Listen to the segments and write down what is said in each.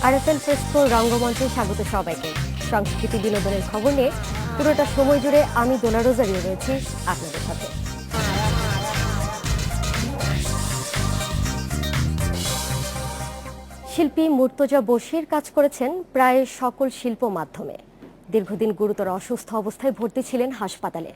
RFL ফেস্ট্রো রঙ্গমঞ্চে স্বাগত সবাইকে। সংস্কৃতি বিনোদনের খবর নিয়ে পুরোটা সময় জুড়ে আমি দোলা রোজারিও রয়েছি আপনাদের সাথে। শিল্পী মুর্তজা বশির কাজ করেছেন প্রায় সকল শিল্প মাধ্যমে। দীর্ঘদিন গুরুতর অসুস্থ অবস্থায় ভর্তি ছিলেন হাসপাতালে।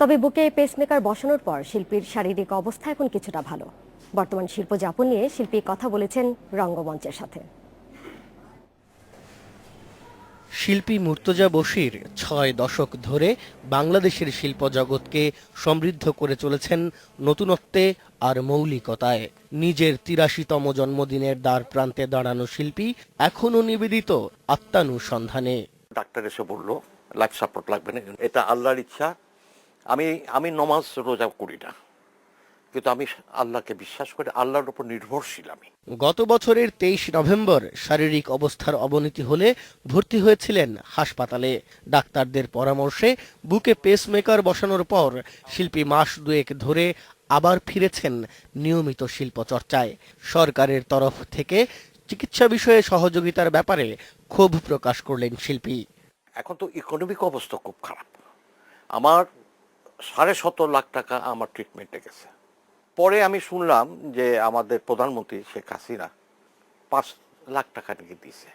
তবে বুকে পেসমেকার বসানোর পর শিল্পীর শারীরিক অবস্থা এখন কিছুটা ভালো। বর্তমান শিল্প যাপন নিয়ে শিল্পী কথা বলেছেন রঙ্গমঞ্চের সাথে। শিল্পী মুর্তজা বশির ৬ দশক ধরে বাংলাদেশের শিল্প জগৎকে সমৃদ্ধ করে চলেছেন নতুনত্বে আর মৌলিকতায়। নিজের ৮৩তম জন্মদিনের দ্বার প্রান্তে দাঁড়ানো শিল্পী এখনও নিবেদিত আত্মানুসন্ধানে। ডাক্তার এসে বললো লাইফ সাপোর্ট লাগবে না, এটা আল্লাহর ইচ্ছা। আমি নমাজ রোজা করি না, কিন্তু আমি আল্লাহকে বিশ্বাস করে আল্লাহর উপর নির্ভরশীল। আমি গত বছরের ২৩ নভেম্বর শারীরিক অবস্থার অবনতি হলে ভর্তি হয়েছিলেন হাসপাতালে। ডাক্তারদের পরামর্শে বুকে পেসমেকার বসানোর পর শিল্পী মাস দুয়েক ধরে আবার ফিরেছেন নিয়মিত শিল্প চর্চায়। সরকারের তরফ থেকে চিকিৎসা বিষয়ে সহযোগিতার ব্যাপারে ক্ষোভ প্রকাশ করলেন শিল্পী। এখন তো ইকোনমিক অবস্থা খুব খারাপ। আমার ১৭.৫ লাখ টাকা আমার ট্রিটমেন্টে গেছে। পরে আমি শুনলাম যে আমাদের প্রধানমন্ত্রী শেখ হাসিনা ৫ লাখ টাকা নিয়ে দিয়েছে।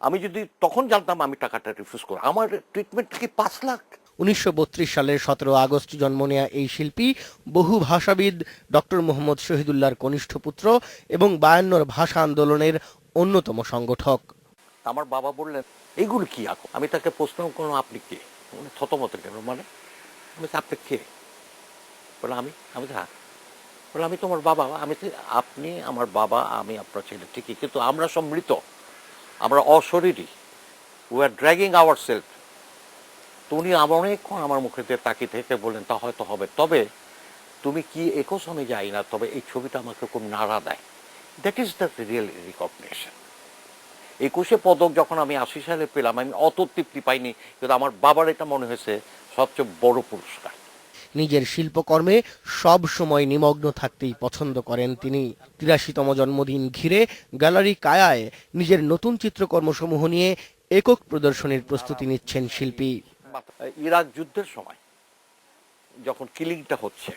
আমি যদি তখন জানতাম আমি টাকাটা রিফিউজ করি। আমার ট্রিটমেন্ট কি ৫ লাখ। ১৯৩২ সালের ১৭ আগস্ট জন্ম নেয়া এই শিল্পী বহু ভাষাবিদ ডক্টর মোহাম্মদ শহীদুল্লাহর কনিষ্ঠ পুত্র এবং ৫২ ভাষা আন্দোলনের অন্যতম সংগঠক। আমার বাবা বললেন এইগুলো কি আঁকো। আমি তাকে প্রশ্ন করলাম আপনি কে? থতমত কেন মানে? আমি আপনি কে? বলে আমি হ্যাঁ। বলে আমি তোমার বাবা। আপনি আমার বাবা, আমি আপনার ছেলে ঠিকই, কিন্তু আমরা সব মৃত, আমরা অশরীরী। We are dragging our self. তো উনি অনেকক্ষণ আমার মুখে দিয়ে তাকিয়ে থেকে বললেন তা হয়তো হবে, তবে তুমি কি একোস আমি যাই না, তবে এই ছবিটা আমাকে খুব নাড়া দেয়। That is the real recognition. ২১ পদক যখন আমি ৮০ সালে পেলাম, আমি অত তৃপ্তি পাইনি, কিন্তু আমার বাবার এটা মনে হয়েছে সবচেয়ে বড় পুরস্কার। নিজের শিল্পকর্মে সব সময় নিমগ্ন থাকতেই পছন্দ করেন তিনি। ৮৩তম জন্মদিন ঘিরে গ্যালারি কায়ায় নিজের নতুন চিত্রকর্মসমূহ নিয়ে একক প্রদর্শনীর প্রস্তুতি নিচ্ছেন শিল্পী। ইরাক যুদ্ধের সময় যখন কিলিংটা হচ্ছে,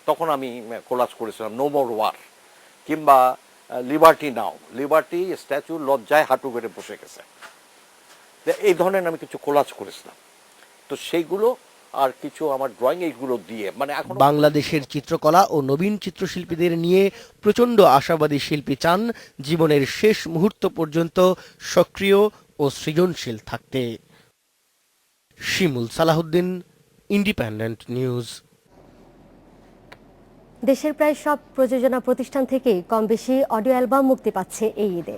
তখন আমি কোলাজ করেছিলাম নো মোর ওয়ার, কিংবা লিবার্টি নাও, লিবার্টি স্ট্যাচু লজ্জায় হাঁটু বেড়ে বসে গেছে। এই ধরনের আমি কিছু কোলাজ করেছিলাম। তো সেইগুলো আর কিছু আমার ড্রয়িং এইগুলো দিয়ে মানে এখন বাংলাদেশের চিত্রকলা ও নবীন চিত্রশিল্পীদের নিয়ে প্রচণ্ড আশাবাদী শিল্পী চান জীবনের শেষ মুহূর্ত পর্যন্ত সক্রিয় ও সৃজনশীল থাকতে। শিমুল সালাহুদ্দিন, ইন্ডিপেন্ডেন্ট নিউজ। দেশের প্রায় সব প্রযোজনা প্রতিষ্ঠান থেকেই কম বেশি অডিও অ্যালবাম মুক্তি পাচ্ছে এই ঈদে।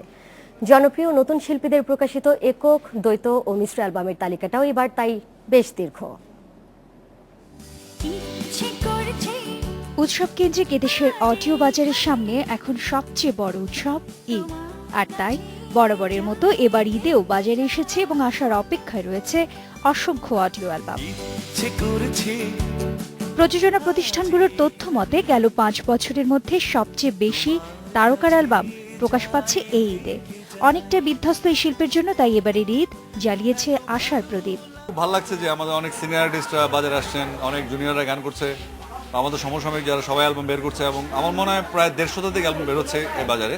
জনপ্রিয় নতুন শিল্পীদের প্রকাশিত একক, দ্বৈত ও মিশ্র অ্যালবামের তালিকাটাও এবার তাই বেশ দীর্ঘ। উৎসব কেন্দ্রিক এদেশের অডিও বাজারের সামনে এখন সবচেয়ে বড় উৎসব ঈদ, আর তাই বরাবরের মতো এবার ঈদেও বাজারে এসেছে এবং আসার অপেক্ষায় রয়েছে অসংখ্য অডিও অ্যালবাম। প্রযোজনা প্রতিষ্ঠানগুলোর তথ্য মতে গেল ৫ বছরের মধ্যে সবচেয়ে বেশি তারকার অ্যালবাম প্রকাশ পাচ্ছে এই ঈদে। অনেকটা বিধ্বস্ত এই শিল্পের জন্য তাই এবারের ঈদ জ্বালিয়েছে আশার প্রদীপ। ভালো লাগছে যে আমাদের অনেক সিনিয়র আর্টিস্টরা বাজারে আসছেন, অনেক জুনিয়ররা গান করছে, আমাদের সমসাময়িক যারা সবাই অ্যালবাম বের করছে, এবং আমার মনে হয় প্রায় ১৫০ শতাধিক অ্যালবাম বেরোচ্ছে এই বাজারে।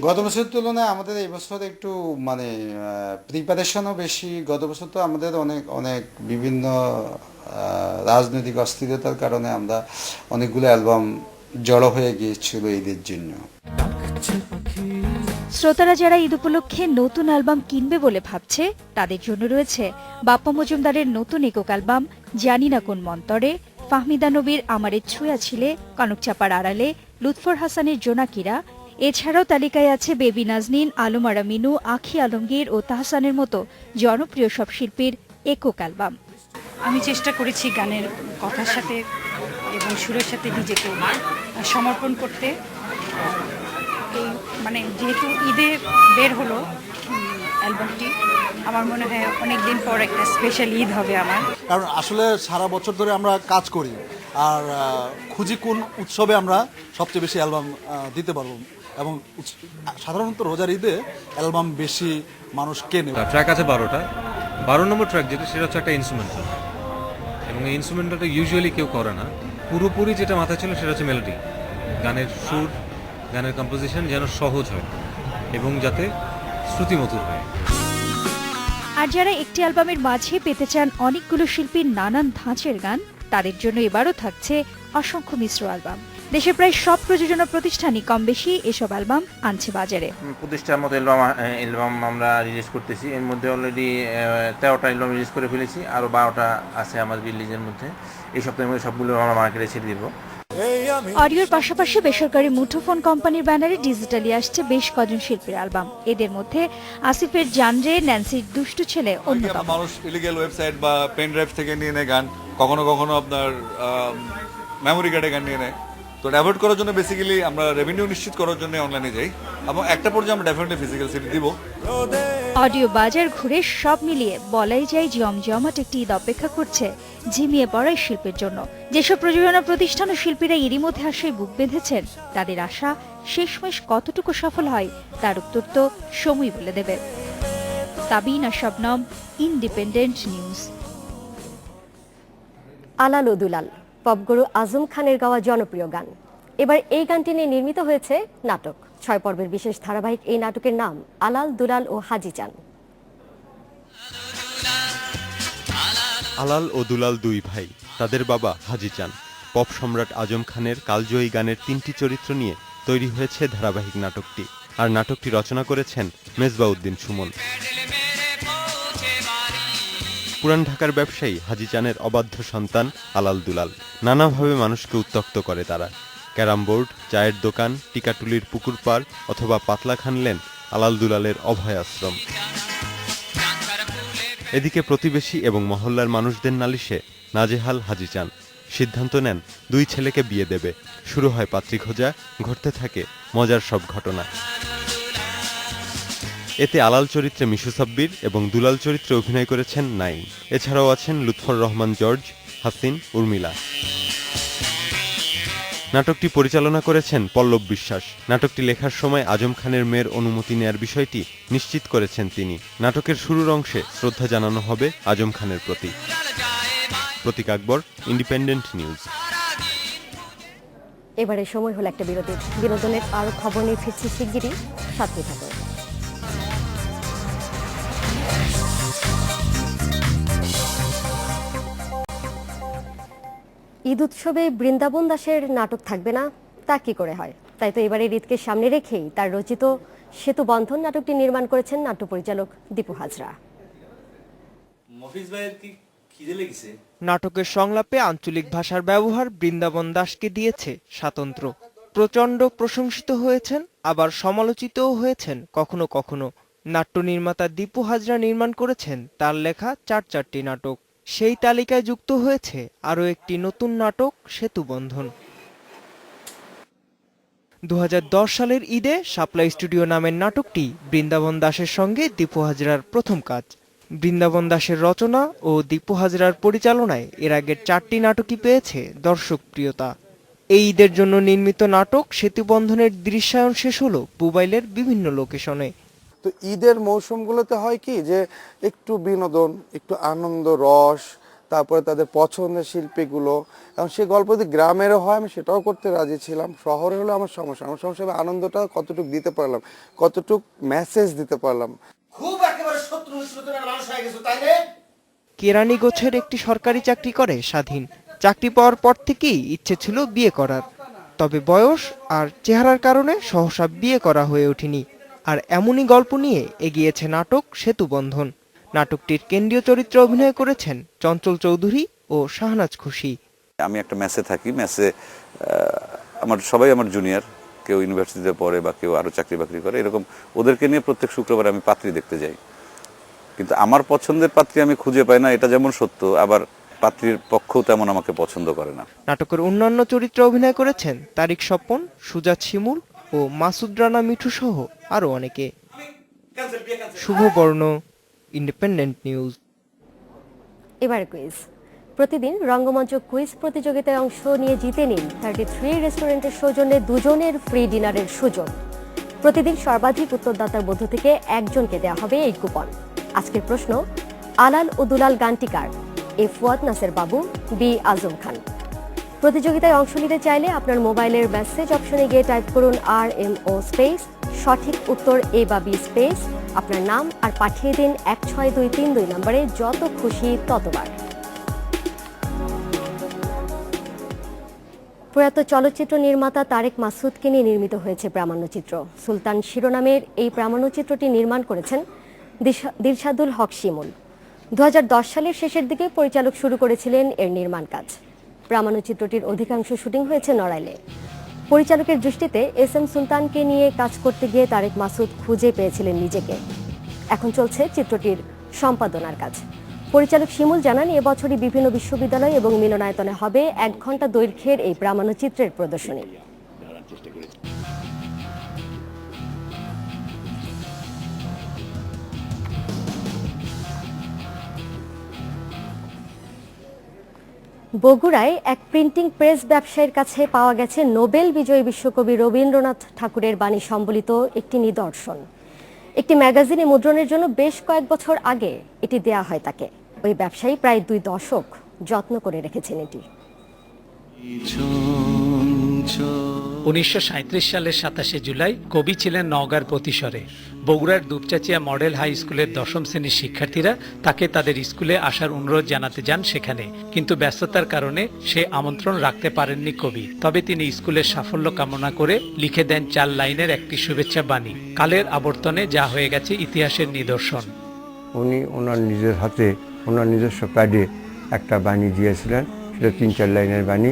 গত বছরের তুলনায় আমাদের এই বছর একটু প্রিপারেশনও বেশি। গত বছর তো আমাদের অনেক বিভিন্ন রাজনৈতিক অস্থিরতার কারণে আমরা অনেকগুলো অ্যালবাম জড়ো হয়ে গিয়েছিল ঈদের জন্য। শ্রোতারা যারা ঈদ উপলক্ষে নতুন অ্যালবাম কিনবে বলে ভাবছে তাদের জন্য রয়েছে বাপ্পা মজুমদারের নতুন একক অ্যালবাম জানি না কোন মন্তরে, ফাহমিদা নবীর আমারে ছুঁয়া ছিলে, কনক চাপার আড়ালে, লুৎফর হাসানের জোনাকিরা। এছাড়াও তালিকায় আছে বেবি নাজনীন, আলম আরা মিনু, আখি আলমগীর ও তাহসানের মতো জনপ্রিয় সব শিল্পীর একক অ্যালবাম। আমি চেষ্টা করেছি গানের কথার সাথে এবং সুরের সাথে নিজেকে সমর্পণ করতে। এই যেহেতু ঈদে বের হলো অ্যালবামটি, আমার মনে হয় অনেক দিন পর একটা স্পেশাল ঈদ হবে আমার। কারণ আসলে সারা বছর ধরে আমরা কাজ করি আর খুঁজি কোন উৎসবে আমরা সবচেয়ে বেশি অ্যালবাম দিতে পারবো। এবং সাধারণত রোজার ঈদে অ্যালবাম বেশি মানুষ কেনে। ট্র্যাক আছে 12টা। 12 নম্বর ট্র্যাক যেটা সেটা হচ্ছে একটা ইনস্ট্রুমেন্টাল, এবং এই ইনস্ট্রুমেন্টালটা ইউজুয়ালি কেউ করে না। পুরোপুরি যেটা মাথায় ছিল সেটা হচ্ছে মেলোডি, গানের সুর, গানের কম্পোজিশন যেন সহজ হয় এবং যাতে শ্রুতিমধুর হয়। আর যারা একটি অ্যালবামের মাঝে পেতে চান অনেকগুলো শিল্পীর নানান ধাঁচের গান, তাদের জন্য এবারও থাকছে অসংখ্য মিশ্র অ্যালবাম। দেশের প্রায় সব প্রযোজনা প্রতিষ্ঠানই কম বেশি এসব অ্যালবাম আনছে বাজারে। 25টার মতো অ্যালবাম আমরা রিলিজ করতেছি। এর মধ্যে অলরেডি 13টা অ্যালবাম রিলিজ করে ফেলেছি, আরও 12টা আছে আমাদের রিলিজের মধ্যে। এই সপ্তাহের মধ্যে সবগুলো আমরা মার্কেটে ছেড়ে দিব। অডিওর পাশাপাশি বেসরকারি মুঠোফোন কোম্পানির ব্যানারে ডিজিটালি আসছে বেশ কজন শিল্পীর অ্যালবাম। এদের মধ্যে আসিফের জানরে, ন্যান্সির দুষ্টু ছেলে অন্যতম। মানুষ ইলিগেল ওয়েবসাইট বা পেন ড্রাইভ থেকে নিয়ে নেয় গান, কখনো কখনো আপনার মেমোরি কার্ডে গান নিয়ে নেয়। তো অ্যাভয়েড করার জন্য বেসিক্যালি আমরা রেভিনিউ নিশ্চিত করার জন্য অনলাইনে যাই, এবং একটা পর্যায়ে আমরা ডেফিনেটলি ফিজিক্যাল সিডি দিব। অডিও বাজার ঘুরে সব মিলিয়ে বলাই যায় জমজমাট একটি ঈদ অপেক্ষা করছে ঝিমিয়ে পড়া এই শিল্পের জন্য। যেসব প্রযোজনা প্রতিষ্ঠান ও শিল্পীরা এরই মধ্যে আশায় বুক বেঁধেছেন, তাদের আশা শেষমেশ কতটুকু সফল হয় তার উত্তর তো সময় বলে দেবে। Tabina Shabnam, Independent News. আলাল ও দুলাল, পপগুরু আজম খানের গাওয়া জনপ্রিয় গান। এবার এই গানটি নিয়ে নির্মিত হয়েছে নাটক। 6 পর্বের বিশেষ ধারাবাহিক এই নাটকের নাম আলাল, দুলাল ও হাজি চান। আলাল ও দুলাল দুই ভাই, তাদের বাবা হাজি চান। পপ সম্রাট আজম খানের কালজয়ী গানের 3টি চরিত্র নিয়ে তৈরি হয়েছে ধারাবাহিক নাটকটি। আর নাটকটি রচনা করেছেন মেজবাউদ্দিন সুমন। পুরান ঢাকার ব্যবসায়ী হাজি চানের অবাধ্য সন্তান আলাল দুলাল। নানাভাবে মানুষকে উত্ত্যক্ত করে তারা। ক্যারাম বোর্ড, চায়ের দোকান, টিকাটুলির পুকুর পাড় অথবা পাতলাখান লেন আলাল দুলালের অভয় আশ্রম। এদিকে প্রতিবেশী এবং মহল্লার মানুষদের নালিশে নাজেহাল হাজি চান। সিদ্ধান্ত নেন 2 ছেলেকে বিয়ে দেবে। শুরু হয় পাত্রী খোঁজা, ঘটতে থাকে মজার সব ঘটনা। এতে আলাল চরিত্রে মিশু সাব্বির এবং দুলাল চরিত্রে অভিনয় করেছেন নাইম। এছাড়াও আছেন লুৎফর রহমান জর্জ, হাসিন, উর্মিলা। নাটকটি পরিচালনা করেছেন পল্লব বিশ্বাস। নাটকটি লেখার সময় আজম খানের মেয়ের অনুমতি নেয়ার বিষয়টি নিশ্চিত করেছেন তিনি। নাটকের শুরুর অংশে শ্রদ্ধা জানানো হবে আজম খানের প্রতি। প্রতীক আকবর, ইন্ডিপেন্ডেন্ট নিউজ। এবারে সময় হলো একটা বিরতির। বিনোদনের আরো খবর নিয়ে ফিরছি শিগগিরই, সাথে থাকুন। ঈদ উৎসবে বৃন্দাবন দাসের নাটক থাকবে না, তা কি করে হয়? তাই তো এবারে ঈদকে সামনে রেখেই তার রচিত সেতু বন্ধন নাটকটি নির্মাণ করেছেন নাট্য পরিচালক দীপু হাজরা। নাটকের সংলাপে আঞ্চলিক ভাষার ব্যবহার বৃন্দাবন দাসকে দিয়েছে স্বাতন্ত্র্য। প্রচণ্ড প্রশংসিত হয়েছেন, আবার সমালোচিতও হয়েছেন কখনো কখনো। নাট্য নির্মাতা দীপু হাজরা নির্মাণ করেছেন তার লেখা 4টি নাটক। সেই তালিকায় যুক্ত হয়েছে আরও একটি নতুন নাটক, সেতু বন্ধন। 2010 সালের ঈদে শাপলা স্টুডিও নামের নাটকটি বৃন্দাবন দাসের সঙ্গে দীপু হাজরার প্রথম কাজ। বৃন্দাবন দাসের রচনা ও দীপু হাজরার পরিচালনায় এর আগের 4টি নাটকই পেয়েছে দর্শক প্রিয়তা। এই ঈদের জন্য নির্মিত নাটক সেতু বন্ধনের দৃশ্যায়ন শেষ হলো মোবাইলের বিভিন্ন লোকেশনে। তো ঈদের মৌসুমগুলোতে হয় কি যে একটু বিনোদন, একটু আনন্দ রস, তারপরে তাদের পছন্দের শিল্পীগুলো, এবং সেই গল্প যদি গ্রামেরও হয় আমি সেটাও করতে রাজি ছিলাম। শহরে হলে আমার সমস্যা আমি আনন্দটা কতটুকু দিতে পারলাম, কতটুকু মেসেজ দিতে পারলাম। খুব একেবারে শত্রু মিত্রতার মানুষ হয়ে গেছে, তাই না? কেরানি গোছের একটি সরকারি চাকরি করে স্বাধীন। চাকরি পাওয়ার পর থেকেই ইচ্ছে ছিল বিয়ে করার, তবে বয়স আর চেহারার কারণে সহসা বিয়ে করা হয়ে ওঠেনি। আর এমনই গল্প নিয়ে এগিয়েছে নাটক সেতু বন্ধন। নাটকটির কেন্দ্রীয় চরিত্রে অভিনয় করেছেন চঞ্চল চৌধুরী ও শাহনাজ খুশি। আমি একটা মেসে থাকি, মেসে সবাই আমার জুনিয়র, কেউ ইউনিভার্সিটিতে পড়ে বা কেউ আরো চাকরি বাকরি করে, এরকম ওদেরকে নিয়ে প্রত্যেক শুক্রবার আমি পাত্রী দেখতে যাই। কিন্তু আমার পছন্দের পাত্রী আমি খুঁজে পাই না, এটা যেমন সত্য, আবার পাত্রীর পক্ষও তেমন আমাকে পছন্দ করে না। নাটকের অন্যান্য চরিত্রে অভিনয় করেছেন তারিক স্বপন, সুজাত শিমুল ও মাসুদ রানা মিঠু সহ আরো অনেকে। শুভবর্ণ, ইন্ডিপেন্ডেন্ট নিউজ। এবার কুইজ। প্রতিদিন রঙ্গমঞ্চ কুইজ প্রতিযোগিতায় অংশ নিয়ে জিতে নিন 33 রেস্টুরেন্টের সৌজন্যে 2 জনের ফ্রি ডিনারের সুযোগ। প্রতিদিন সর্বাধিক উত্তরদাতার মধ্য থেকে একজনকে দেওয়া হবে এই কুপন। আজকের প্রশ্ন, আলাল ও দুলাল গানটি কার? এ ফুয়াদ নাসের বাবু, বি আজম খান। প্রতিযোগিতায় অংশ নিতে চাইলে আপনার মোবাইলের মেসেজ অপশনে গিয়ে টাইপ করুন RMO স্পেস সঠিক উত্তর এ বা বি স্পেস আপনার নাম আর পাঠিয়ে দিন 16232 নম্বরে, যত খুশি ততবার। প্রয়াত চলচ্চিত্র নির্মাতা তারেক মাসুদকে নিয়ে নির্মিত হয়েছে প্রামাণ্যচিত্র। সুলতান শিরোনামের এই প্রামাণ্যচিত্রটি নির্মাণ করেছেন দিলশাদুল হক শিমুল। 2010 সালের শেষের দিকে পরিচালক শুরু করেছিলেন এর নির্মাণ কাজ। প্রামাণ্যচিত্রটির অধিকাংশ শুটিং হয়েছে নড়াইলে। পরিচালকের দৃষ্টিতে SM সুলতানকে নিয়ে কাজ করতে গিয়ে তারেক মাসুদ খুঁজে পেয়েছিলেন নিজেকে। এখন চলছে চিত্রটির সম্পাদনার কাজ। পরিচালক শিমুল জানান, এবছরই বিভিন্ন বিশ্ববিদ্যালয় এবং মিলনায়তনে হবে 1 ঘন্টা দৈর্ঘ্যের এই প্রামাণ্যচিত্রের প্রদর্শনী। বগুড়ায় এক প্রিন্টিং প্রেস ব্যবসায়ীর কাছে পাওয়া গেছে নোবেল বিজয়ী বিশ্বকবি রবীন্দ্রনাথ ঠাকুরের বাণী সম্বলিত একটি নিদর্শন। একটি ম্যাগাজিনে মুদ্রণের জন্য বেশ কয়েক বছর আগে এটি দেয়া হয় তাকে। ওই ব্যবসায়ী প্রায় 2 দশক যত্ন করে রেখেছেন এটি। 1937 সালের 27 জুলাই কবি ছিলেন নওগাঁর প্রতিশরে। বগুড়ার দুপচাচিয়া মডেল হাই স্কুলের 10ম শ্রেণীর শিক্ষার্থীরা তাকে তাদের স্কুলে আসার অনুরোধ জানাতে যান সেখানে, কিন্তু ব্যস্ততার কারণে সে আমন্ত্রণ রাখতে পারেননি কবি। তবে তিনি স্কুলের সাফল্য কামনা করে লিখে দেন 4 লাইনের একটি শুভেচ্ছা বাণী। কালের আবর্তনে যা হয়ে গেছে ইতিহাসের নিদর্শন। উনি ওনার নিজের হাতে ওনার নিজস্ব প্যাডে একটা বাণী দিয়েছিলেন, সেটা 3-4 লাইনের বাণী,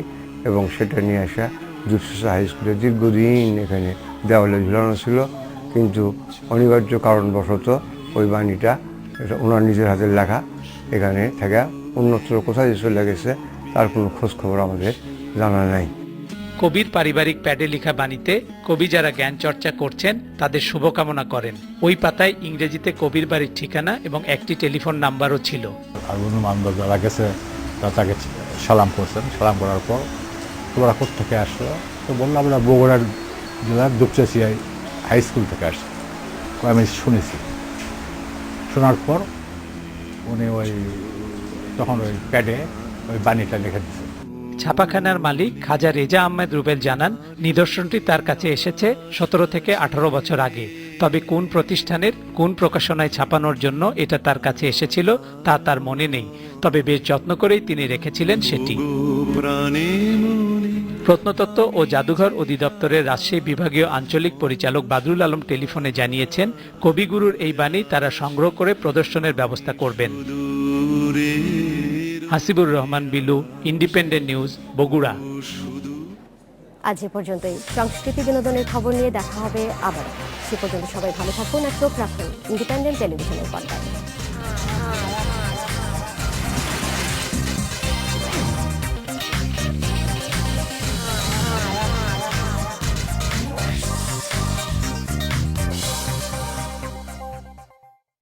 এবং সেটা নিয়ে আসা দুপচাচিয়া হাই স্কুলে দীর্ঘদিন এখানে দেওয়ালে ঝুলানো ছিল, কিন্তু অনিবার্য কারণবশত ওই বাণীটা ওনার নিজের হাতের লেখা এখানে থেকে অন্যত্র কোথায় চলে গেছে তার কোনো খোঁজ খবর আমাদের জানা নাই। কবির পারিবারিক প্যাডে লেখা বাণীতে কবি যারা জ্ঞান চর্চা করছেন তাদের শুভকামনা করেন। ওই পাতায় ইংরেজিতে কবির বাড়ির ঠিকানা এবং একটি টেলিফোন নাম্বারও ছিল। আর মানুষ যারা গেছে তাকে সালাম করছেন, সালাম করার পর তোমরা কোথা থেকে আসলো? তো বললাম আমরা বগুড়ার জেলার দুপচাচিয়া হাই স্কুল থেকে আসছি। আমি শুনেছি, শোনার পর উনি তখন ওই প্যাডে ওই বাণীটা লিখে দিচ্ছে। ছাপাখানার মালিক খাজা রেজা আহমেদ রুবেল জানান, নিদর্শনটি তার কাছে এসেছে 17 থেকে 18 বছর আগে। তবে কোন প্রতিষ্ঠানের কোন প্রকাশনায় ছাপানোর জন্য এটা তার কাছে এসেছিল তা তার মনে নেই, তবে বেশ যত্ন করেই তিনি রেখেছিলেন সেটি। প্রত্নতত্ত্ব ও জাদুঘর অধিদপ্তরের রাজশাহী বিভাগীয় আঞ্চলিক পরিচালক বাদরুল আলম টেলিফোনে জানিয়েছেন, কবিগুরুর এই বাণী তারা সংগ্রহ করে প্রদর্শনের ব্যবস্থা করবেন। Hasibur Rahman Bilu, independent news, Bogura. আজ এ পর্যন্তই। সংস্কৃতি বিনোদনের খবর নিয়ে দেখা হবে আবার। সে পর্যন্ত সবাই ভালো থাকুন আর চোখ রাখুন ইন্ডিপেন্ডেন্ট টেলিভিশনের পর্দায়।